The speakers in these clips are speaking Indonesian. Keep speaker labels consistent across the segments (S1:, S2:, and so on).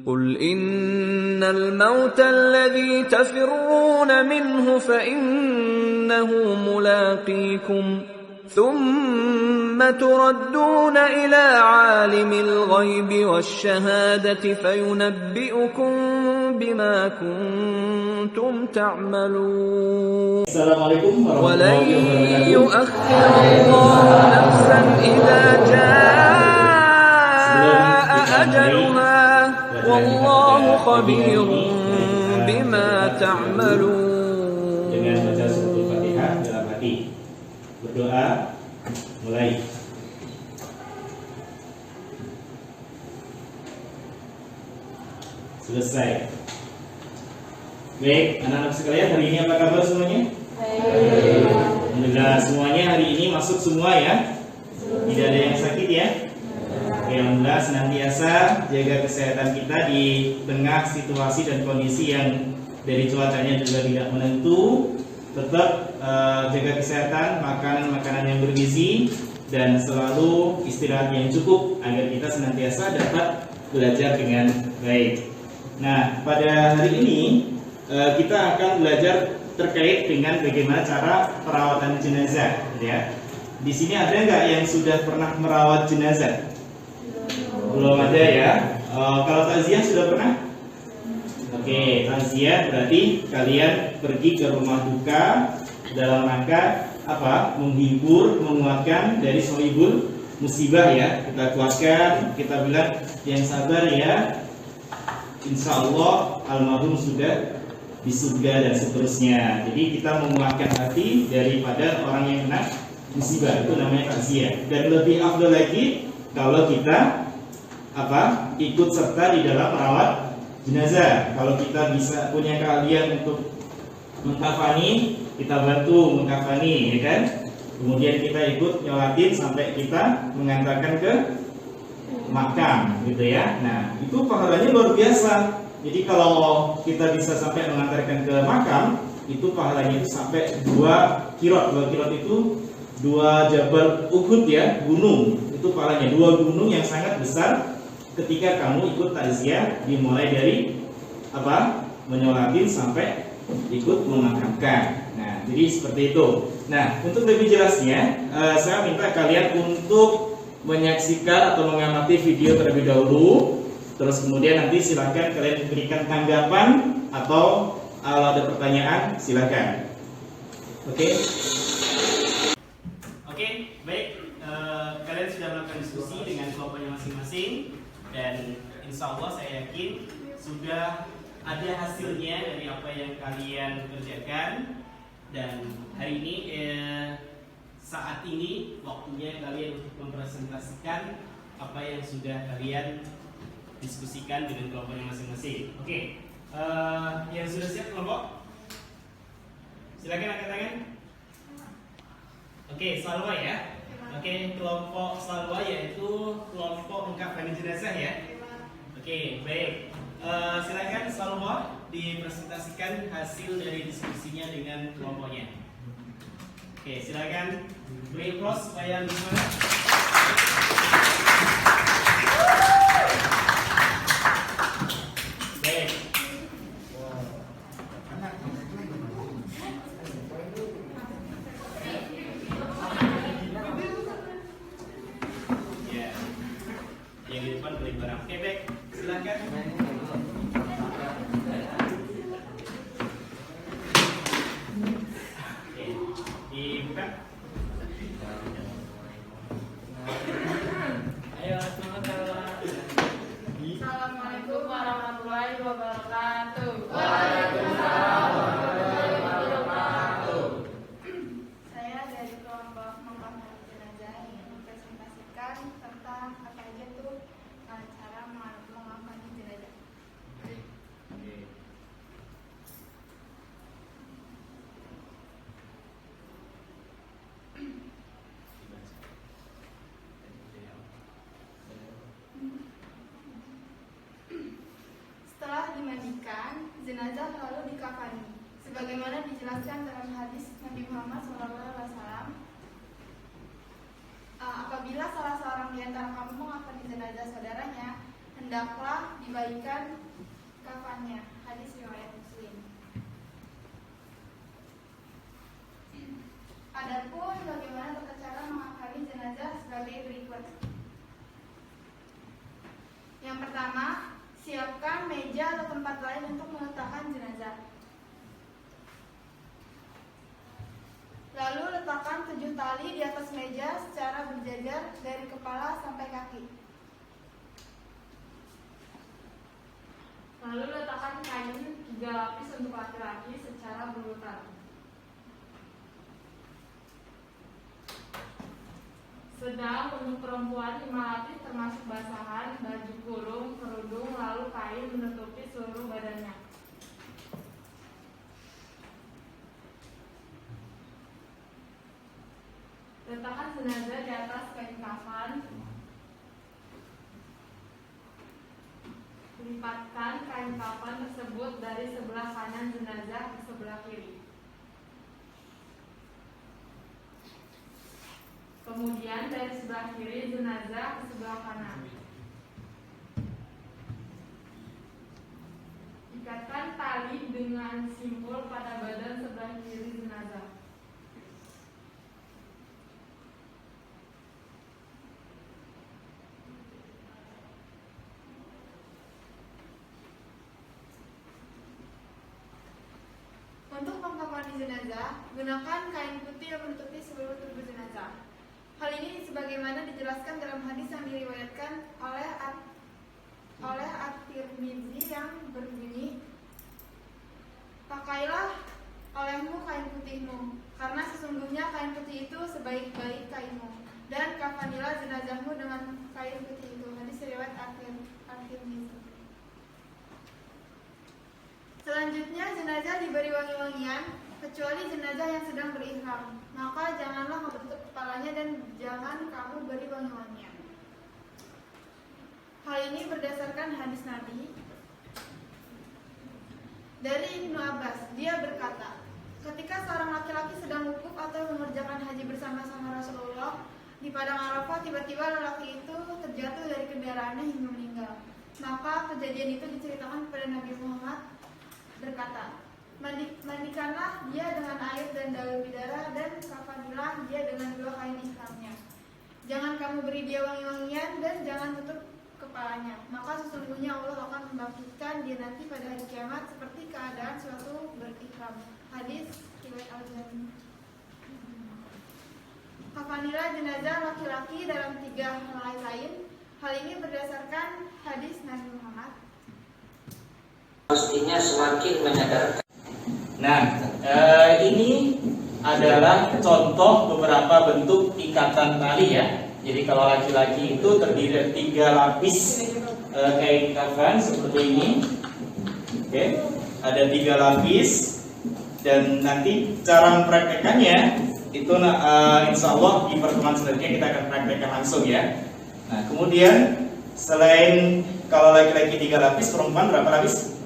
S1: قل إن الموت الذي تفرون منه فإنه ملاقيكم ثم تردون إلى عالم الغيب والشهادة فينبئكم بما كنتم تعملون ولن يؤخر الله نفسا إذا جاء أجلها والله خبير بما تعملون.
S2: Dengan baca suratul Fatihah dalam hati. Berdoa mulai. Selesai. Baik, anak-anak sekalian, hari ini apa kabar semuanya? Baik. Alhamdulillah, semuanya hari ini masuk semua ya. Tidak ada yang sakit ya. Alhamdulillah, senantiasa jaga kesehatan kita di tengah situasi dan kondisi yang dari cuacanya juga tidak menentu. Tetap jaga kesehatan, makanan yang bergizi, dan selalu istirahat yang cukup agar kita senantiasa dapat belajar dengan baik. Nah, pada hari ini kita akan belajar terkait dengan bagaimana cara perawatan jenazah, ya. Di sini ada nggak yang sudah pernah merawat jenazah? Belum ada ya. Kalau takziah sudah pernah? Oke, takziah berarti kalian pergi ke rumah duka dalam rangka apa? Menghibur, menguatkan dari sohibul musibah ya. Kita kuatkan, kita bilang yang sabar ya. Insya Allah almarhum sudah di surga dan seterusnya. Jadi kita menguatkan hati daripada orang yang kena musibah, itu namanya takziah. Dan lebih afdal lagi kalau kita ikut serta di dalam merawat jenazah. Kalau kita bisa punya keahlian untuk mengkafani, kita bantu mengkafani, ya kan? Kemudian kita ikut nyolatin sampai kita mengantarkan ke makam, gitu ya. Nah, itu pahalanya luar biasa. Jadi kalau kita bisa sampai mengantarkan ke makam, itu pahalanya itu sampai 2 kirot. 2 kirot itu 2 Jabal Uhud ya, gunung. Itu pahalanya 2 gunung yang sangat besar. Ketika kamu ikut takziah, dimulai dari menyolatin sampai ikut memakamkan. Nah, jadi seperti itu. Nah, untuk lebih jelasnya, saya minta kalian untuk menyaksikan atau mengamati video terlebih dahulu. Terus kemudian nanti silakan kalian berikan tanggapan atau kalau ada pertanyaan silakan. Oke? Oke, baik. Kalian sudah melakukan diskusi dengan kelompoknya masing-masing. Dan insya Allah saya yakin sudah ada hasilnya dari apa yang kalian kerjakan. Dan hari ini saat ini waktunya kalian untuk mempresentasikan apa yang sudah kalian diskusikan dengan kelompoknya masing-masing. Oke, yang sudah siap kelompok? Silakan angkat tangan. Oke, Salwa ya. Oke, kelompok Salwa yaitu kelompok mengkafani jenazah ya. Oke, baik. Silakan Salwa dipresentasikan hasil dari diskusinya dengan kelompoknya. Oke, silakan beri applause supaya bisa. Baik. Ya. Yang di depan beri barang. Oke, baik. Silakan. Dibuka. Ayo, semangat.
S3: Assalamualaikum warahmatullahi wabarakatuh.
S2: Waalaikumsalam warahmatullahi wabarakatuh.
S3: Saya dari kelompok mengkafani jenazah ingin mempresentasikan tentang apa aja tuh cara mengkafani jenazah. Setelah dimandikan, jenazah lalu dikafani, sebagaimana dijelaskan dalam hadis Nabi Muhammad SAW. Apabila salah seorang di antara kamu mengkafani jenazah saudaranya, hendaklah dibagikan kafannya. Hadis riwayat Muslim. Adapun bagaimana tata cara mengakali jenazah sebagai berikut. Yang pertama, siapkan meja atau tempat lain untuk meletakkan jenazah. Lalu letakkan 7 tali di atas meja secara berjajar dari kepala sampai kaki. Lalu letakkan kain 3 lapis untuk laki-laki secara berurutan. Sedang untuk perempuan 5 lapis termasuk basahan, baju kurung, kerudung, lalu kain menutupi seluruh badannya. Letakkan jenazah di atas kain kafan. Lipatkan kain kafan tersebut dari sebelah kanan jenazah ke sebelah kiri. Kemudian dari sebelah kiri jenazah ke sebelah kanan. Ikatkan tali dengan simpul pada badan sebelah kiri jenazah. Untuk mengkafani jenazah, gunakan kain putih yang menutupi seluruh tubuh jenazah. Hal ini sebagaimana dijelaskan dalam hadis yang diriwayatkan oleh At-Tirmidzi yang berbunyi, pakailah olehmu kain putihmu, karena sesungguhnya kain putih itu sebaik-baik kainmu, dan kafanilah jenazahmu dengan kain putih itu. Hadis riwayat At-Tirmidzi. Selanjutnya, jenazah diberi wangi-wangian, kecuali jenazah yang sedang berihram. Maka janganlah kamu tutup kepalanya dan jangan kamu beri wangi-wangian. Hal ini berdasarkan hadis Nabi dari Ibnu Abbas. Dia berkata, ketika seorang laki-laki sedang wukuf atau mengerjakan haji bersama-sama Rasulullah di padang Arafah, tiba-tiba lelaki itu terjatuh dari kendaraannya hingga meninggal. Maka kejadian itu diceritakan kepada Nabi Muhammad, berkata, mandikanlah dia dengan air dan daun bidara dan kafanilah dia dengan 2 kain ihramnya. Jangan kamu beri dia wangi-wangian dan jangan tutup kepalanya. Maka sesungguhnya Allah akan membangkitkan dia nanti pada hari kiamat seperti keadaan suatu berihram. Hadis riwayat Al-Bukhari. Kafanilah jenazah laki-laki dalam 3 helai kain. Hal ini berdasarkan hadis Nabi Muhammad.
S4: Pastinya semakin menyadarkan.
S2: Nah, ini adalah contoh beberapa bentuk ikatan tali ya. Jadi kalau laki-laki itu terdiri dari 3 lapis kain kafan seperti ini. Oke, ada 3 lapis dan nanti cara mempraktekannya itu insya Allah di pertemuan selanjutnya kita akan praktekkan langsung ya. Nah, kemudian selain kalau laki-laki 3 lapis, perempuan berapa lapis?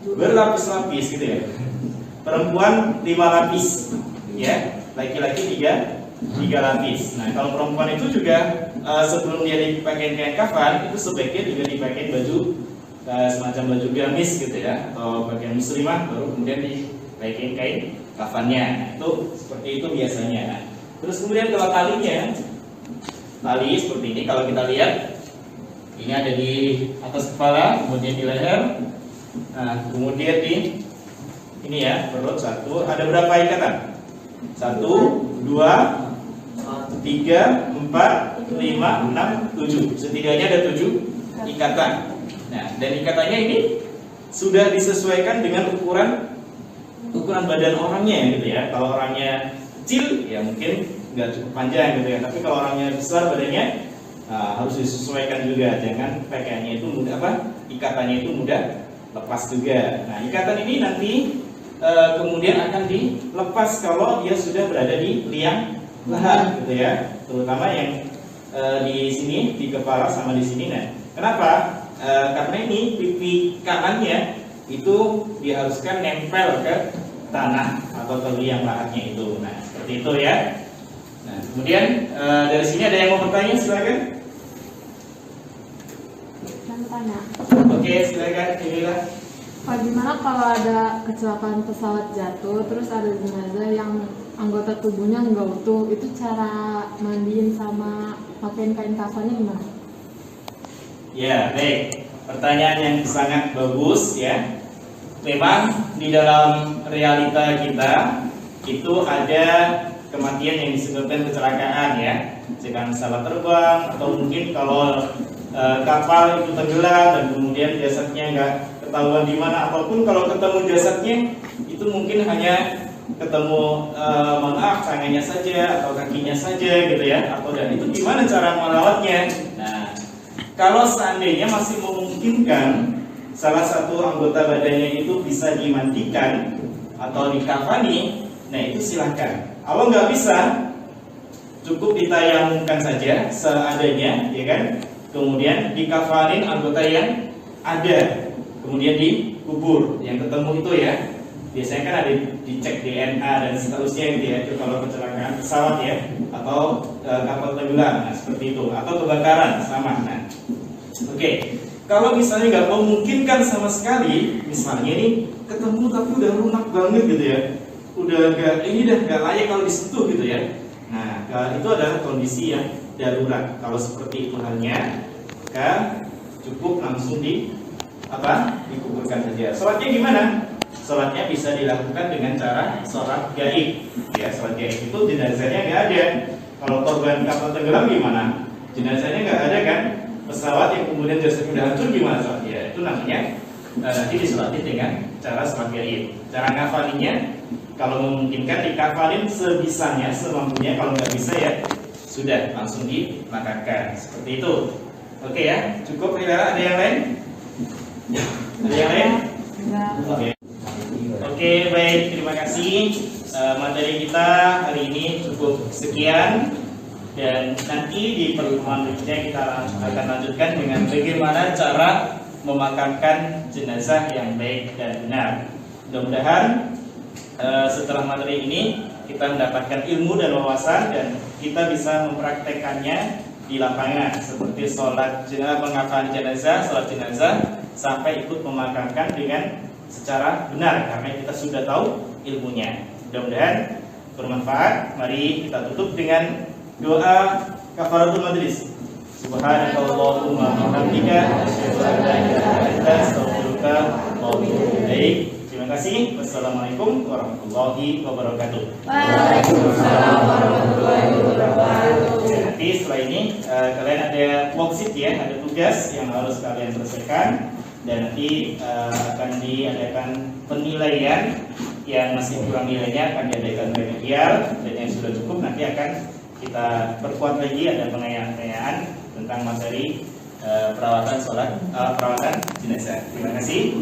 S2: Berlapis-lapis gitu ya. Perempuan 5 lapis ya, laki-laki 3 lapis. Nah, kalau perempuan itu juga sebelum dia dipakai kain kafan itu sebaiknya juga dipakai baju semacam baju gamis gitu ya, atau pakaian muslimah, baru kemudian dipakai kain kafannya. Nah, itu seperti itu biasanya. Nah, terus kemudian kalau talinya, tali seperti ini kalau kita lihat ini ada di atas kepala, kemudian di leher. Nah, kemudian di ini ya, perut 1. Ada berapa ikatan? 1, 2, 3, 4, 5, 6, 7. Setidaknya ada 7 ikatan. Nah, dan ikatannya ini sudah disesuaikan dengan ukuran badan orangnya gitu ya. Kalau orangnya kecil ya mungkin nggak cukup panjang gitu ya. Tapi kalau orangnya besar badannya harus disesuaikan juga. Jangan pakaiannya itu mudah ikatannya itu mudah lepas juga. Nah, ikatan ini nanti kemudian akan dilepas kalau dia sudah berada di liang lahat gitu ya. Terutama yang di sini di kepala sama di sini. Nah, kenapa? Karena ini pipi kanannya itu diharuskan nempel ke tanah atau ke liang lahatnya itu. Nah, seperti itu ya. Nah, kemudian dari sini ada yang mau bertanya, silakan.
S4: Tanya.
S2: Oke, silakan Inilah.
S4: Pak, gimana kalau ada kecelakaan pesawat jatuh, terus ada jenazah yang anggota tubuhnya nggak utuh, itu cara mandiin sama pakein kain kafannya gimana?
S2: Ya, baik. Pertanyaan yang sangat bagus ya. Memang di dalam realita kita itu ada kematian yang disebabkan kecelakaan ya, misalkan salah terbang atau mungkin kalau kapal itu tenggelam dan kemudian jasadnya nggak ketahuan di mana, ataupun kalau ketemu jasadnya itu mungkin hanya ketemu maaf tangannya saja atau kakinya saja gitu ya, atau dan itu gimana cara merawatnya. Nah, kalau seandainya masih memungkinkan salah satu anggota badannya itu bisa dimandikan atau dikafani, nah itu silahkan. Kalau nggak bisa, cukup ditayamumkan saja seadanya, ya kan? Kemudian dikafanin anggota yang ada, kemudian dikubur. Yang ketemu itu ya, biasanya kan ada dicek DNA dan seterusnya gitu ya. Itu kalau kecelakaan pesawat ya, atau kapal tenggelam, nah seperti itu, atau kebakaran sama. Nah, oke. Kalau misalnya nggak memungkinkan sama sekali, misalnya ini ketemu tapi udah lunak banget gitu ya, udah nggak layak kalau disentuh gitu ya. Nah, itu adalah kondisi yang darurat. Kalau seperti itu halnya, maka cukup langsung dikuburkan saja. Sholatnya gimana? Sholatnya bisa dilakukan dengan cara sholat gaib. Ya, sholat gaib itu jenazahnya nggak ada. Kalau korban kapal tenggelam gimana? Jenazahnya nggak ada kan? Pesawat yang kemudian jasadnya udah hancur gimana sholatnya? Itu namanya nanti disolatin dengan cara sholat gaib. Cara ngafalinya, kalau memungkinkan dikafalin sebisanya, semampunya. Kalau nggak bisa ya sudah langsung dimakamkan seperti itu. Oke ya, cukup ya. Ada yang lain? Ada yang lain? Oke, baik, terima kasih. Materi kita hari ini cukup sekian, dan nanti di pertemuan berikutnya kita akan lanjutkan dengan bagaimana cara memakamkan jenazah yang baik dan benar. Mudah-mudahan setelah materi ini kita mendapatkan ilmu dan wawasan, dan kita bisa mempraktekannya di lapangan seperti sholat jenazah, pengakuan jenazah, sholat jenazah, sampai ikut memakamkan dengan secara benar karena kita sudah tahu ilmunya. Mudah-mudahan bermanfaat. Mari kita tutup dengan doa kafaratul majlis. Subhanakallahumma wa bihamdika asyhadu an la ilaha illa anta astaghfiruka wa atubu ilaik. Terima kasih. Wassalamualaikum warahmatullahi wabarakatuh.
S4: Waalaikumsalam warahmatullahi wabarakatuh.
S2: Nanti setelah ini kalian ada worksheet ya, ada tugas yang harus kalian selesaikan, dan nanti akan diadakan penilaian. Yang masih kurang nilainya akan diadakan remedial, dan yang sudah cukup nanti akan kita perkuat lagi, ada penanya-penanyaan tentang materi perawatan jenazah. Terima kasih.